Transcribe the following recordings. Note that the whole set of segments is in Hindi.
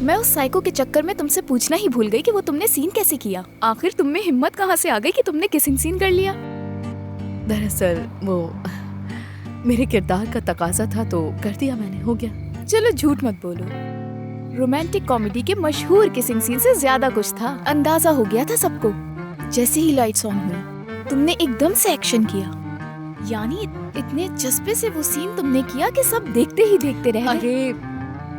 मैं उस साइको के चक्कर में तुमसे पूछना ही भूल गई कि वो तुमने सीन कैसे किया। आखिर तुम में हिम्मत कहाँ से आ गई कि तुमने किसिंग सीन कर लिया? दरअसल वो मेरे किरदार का तकाजा था तो कर दिया मैंने, हो गया। चलो झूठ मत बोलो, रोमांटिक कॉमेडी के मशहूर किसिंग सीन से ज्यादा कुछ था। अंदाजा हो गया था सबको। जैसे ही लाइट्स ऑन हुई तुमने एकदम से एक्शन किया, यानी इतने जज्बे से वो सीन तुमने किया कि सब देखते ही देखते रह गए। अरे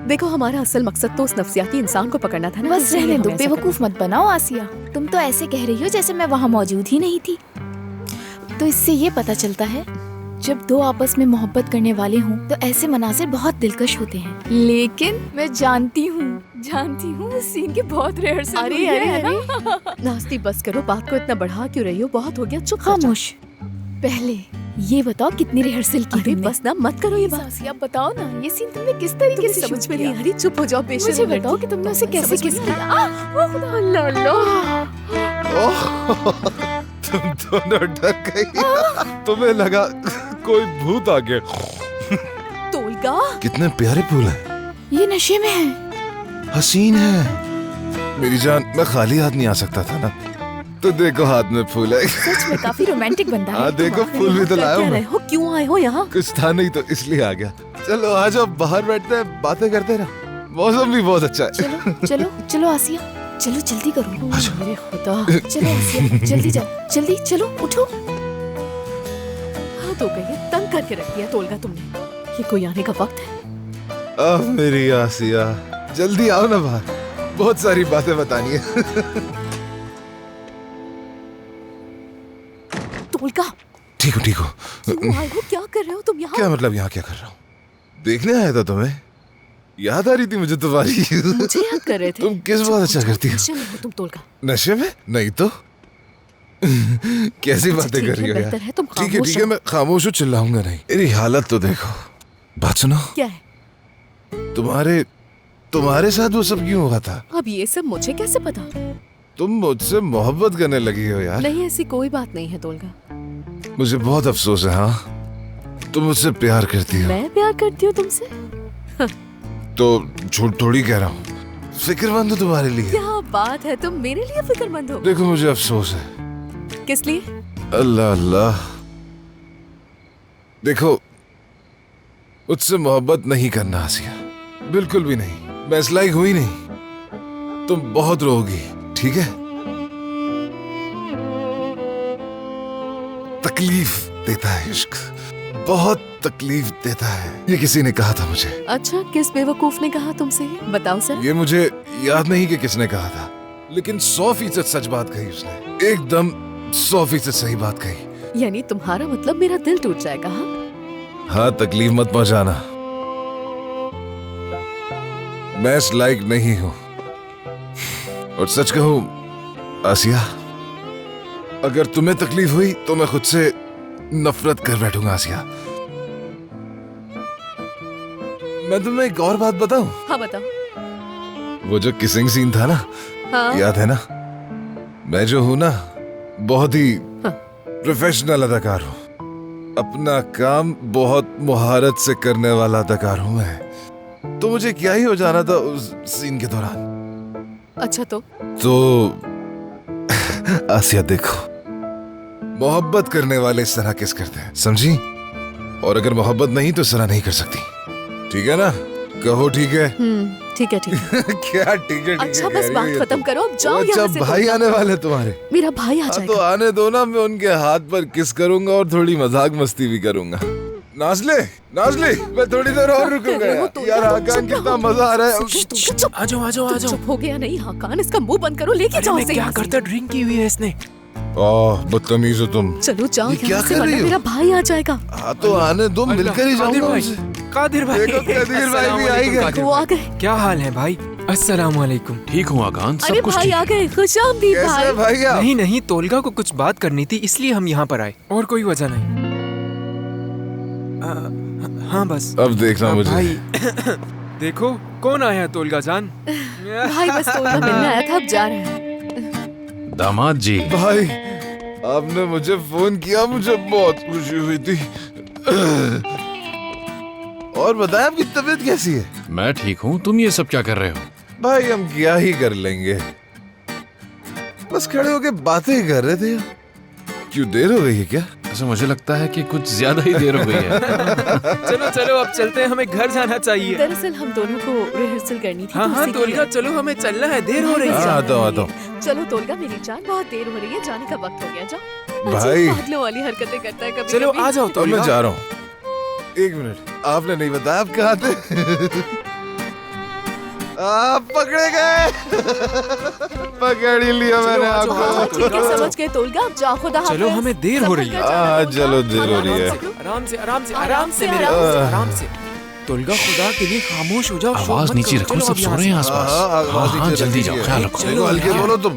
देखो, हमारा असल मकसद तो उस नफ्सियाती इंसान को पकड़ना था ना। बस रहने दो, बेवकूफ मत बनाओ आसिया। तुम तो ऐसे कह रही हो जैसे मैं वहाँ मौजूद ही नहीं थी। तो इससे ये पता चलता है जब दो आपस में मोहब्बत करने वाले हों तो ऐसे मनाजिर बहुत दिलकश होते हैं। लेकिन मैं जानती हूँ उस सीन के बहुत रिहर्सल हुई है ना? नास्ती बस करो, बात को इतना बढ़ा क्यों रही हो? बहुत हो गया, चुप खामोश। पहले ये बताओ कितनी रिहर्सल की तुमने? बस ना मत करो ये बात। आसिया बताओ ना, ये सीन तुमने किस तरीके से समझ शूट में किया? नहीं आ रही, चुप हो जाओ। पेशेंट मुझे बताओ कि तुमने उसे कैसे किस किया? अल्लाह तुम दोनों डर गई। तुम्हें लगा कोई भूत आ गया। तोलगा, कितने प्यारे फूल हैं। ये नशे में है। हसीन है। मेरी जान, मैं खाली हाथ नहीं आ सकता था ना, तो देखो हाथ में फूल है। सच में काफी रोमांटिक बंदा है। हाँ देखो, फूल भी तो लाया हूँ मैं। क्यों आए हो यहाँ? कुछ था नहीं तो इसलिए आ गया। चलो आ जाओ, बाहर बैठते हैं, बातें करते रहो। मौसम भी बहुत अच्छा है। चलो आसिया, चलो जल्दी करो। मेरे खुदा। चलो आसिया, जल्दी जाओ, जल्दी चलो, उठो। हाथ हो गई है, तंग करके रख दिया तोलगा तुमने। ये कोई आने का वक्त है? अब मेरी आसिया, जल्दी आओ ना बाहर, बहुत सारी बातें बतानी है। तोलगा, ठीक हो। क्यों आए हो? क्या कर रहे हो तुम यहाँ? क्या मतलब यहाँ क्या कर रहा हूँ? देखने आया था तुम्हें। याद आ रही थी मुझे तुम्हारी। मुझे याद कर रहे थे? तुम किस बात अच्छा करती हो? नशे में हो तुम तोलगा। नशे में नहीं तो। कैसी बातें कर रही हो यार? बेहतर है तुम ठीक है, मैं खामोश हूँ, चिल्लाऊंगा नहीं। मेरी हालत तो देखो। बात सुनो। क्या है? तुम्हारे साथ वो सब क्यों हुआ था? अब ये सब मुझे कैसे पता? तुम मुझसे मोहब्बत करने लगी हो यार। नहीं, ऐसी कोई बात नहीं है तोलगा। मुझे बहुत अफसोस है। हाँ, तुम मुझसे प्यार करती हो। मैं प्यार करती हूँ तुमसे? तो झूठ थोड़ी कह रहा हूँ, फिक्रमंद हूँ तुम्हारे लिए। क्या बात है, तुम मेरे लिए फिक्रमंद हो? देखो मुझे अफसोस है। किस लिए? अल्लाह अल्लाह। देखो, मुझसे मोहब्बत नहीं करना आसिया, बिल्कुल भी नहीं। मैं इस लायक हुई नहीं। तुम बहुत रोगी, ठीक है? तकलीफ देता है इश्क, बहुत तकलीफ देता है। ये किसी ने कहा था मुझे। अच्छा, किस बेवकूफ ने कहा तुमसे? बताओ सर। ये मुझे याद नहीं कि किसने कहा था, लेकिन 100% सच बात कही उसने। एकदम 100% सही बात कही। यानी तुम्हारा मतलब मेरा दिल टूट जाएगा? हाँ, तकलीफ मत पहुंचाना। मैं इस लायक नहीं हूं। और सच कहूं आसिया, अगर तुम्हें तकलीफ हुई तो मैं खुद से नफरत कर बैठूंगा आसिया। मैं तुम्हें एक और बात बताऊं? हाँ बताओ। वो जो किसिंग सीन था ना, हाँ? याद है ना? मैं जो हूं ना, बहुत ही प्रोफेशनल अदाकार हूं। अपना काम बहुत मुहारत से करने वाला अदाकार हूं मैं। तो मुझे क्या ही हो जाना था उस सीन के दौरान। अच्छा तो आसिया देखो, मोहब्बत करने वाले इस तरह किस करते हैं, समझी? और अगर मोहब्बत नहीं तो इस तरह नहीं कर सकती, ठीक है ना? कहो ठीक है। ठीक है, ठीक है। क्या ठीक है? अच्छा बस बात खत्म करो, अब जाओ यहाँ से। भाई आने वाले तुम्हारे। मेरा भाई आ जाएगा। तो आने दो ना, मैं उनके हाथ पर किस करूंगा और थोड़ी मजाक मस्ती भी करूंगा। नाज़ले, मैं थोड़ी देर और रुकूंगा यार। हाकान कितना मजा आ रहा है। आ जाओ। चुप हो गया नहीं हाकान? इसका मुंह बंद करो, लेके जाओ इसे। क्या करता? ड्रिंक की हुई है इसने। बदतमीज हो तुम। चलो जाओ ये क्या यहाँ से, कर रही वरना हो? मेरा भाई आ जाएगा। हाँ तो आने दो, मिलकर ही जाऊंगा उनसे। कादिर भाई। देखो कदीर भाई भी आई गए। वो आ गए। क्या हाल है भाई? अस्सलाम वालेकुम। ठीक हूँ आकान, अरे सब कुछ भाई ठीक आ है। गए, खुशामदीद कैसे भाई। भाई? नहीं, तोलगा को कुछ बात करनी थी, इसलिए हम यहाँ पर आए, और कोई वजह नहीं। हाँ बस। अब देखना मुझे। भाई देखो कौन आया तोलगा जान। भाई बस तोलगा मिलने आया था, अब जा रहे हैं। दामाद जी। भाई आपने मुझे फोन किया, मुझे बहुत खुशी हुई थी। और बताएं आपकी तबीयत कैसी है? मैं ठीक हूँ, तुम ये सब क्या कर रहे हो? भाई हम क्या ही कर लेंगे, बस खड़े होके बातें कर रहे थे। क्यों देर हो गई है क्या? ऐसा मुझे लगता है कि कुछ ज्यादा ही देर हो गई है। चलो चलो अब चलते हैं, हमें घर जाना चाहिए। दरअसल हम दोनों को रिहर्सल करनी थी। हाँ तो हाँ उसी के तोलगा लिए- चलो, हमें चलना है, देर हो रही हाँ, है। आता हूँ। चलो तोलगा मेरी जान, बहुत देर हो रही है, जाने का वक्त हो गया। जाओ। भाई। अजीब पागलों वाली हरकतें करता है कभी। चलो आ जाओ तो मैं तोलगा। जा रहा हूँ। एक मिनट, आपने नहीं बताया आप कहाँ थे? आप पकड़े गए। पकड़ ही लिया मैंने आ जाओ, आपको। हाँ, ठीक है, समझ गए तोलगा। अब जाओ, खुदा चलो, हाफिज। हमें देर हो रही है। संभल कर जाना, हाँ, तोलगा। चलो, देर हो रही है। आराम से आराम से आराम आराम से, से मेरे आराम से। आराम से। तोलगा खुदा के लिए खामोश हो जाओ, शोर आवाज मत नीचे करो। रखो, चलो सब अब सो यहाँ रहे हैं से। आसपास। हाँ, हाँ हाँ, जल्दी जाओ, ख्याल रखो। देखो हल्के बोलो तुम।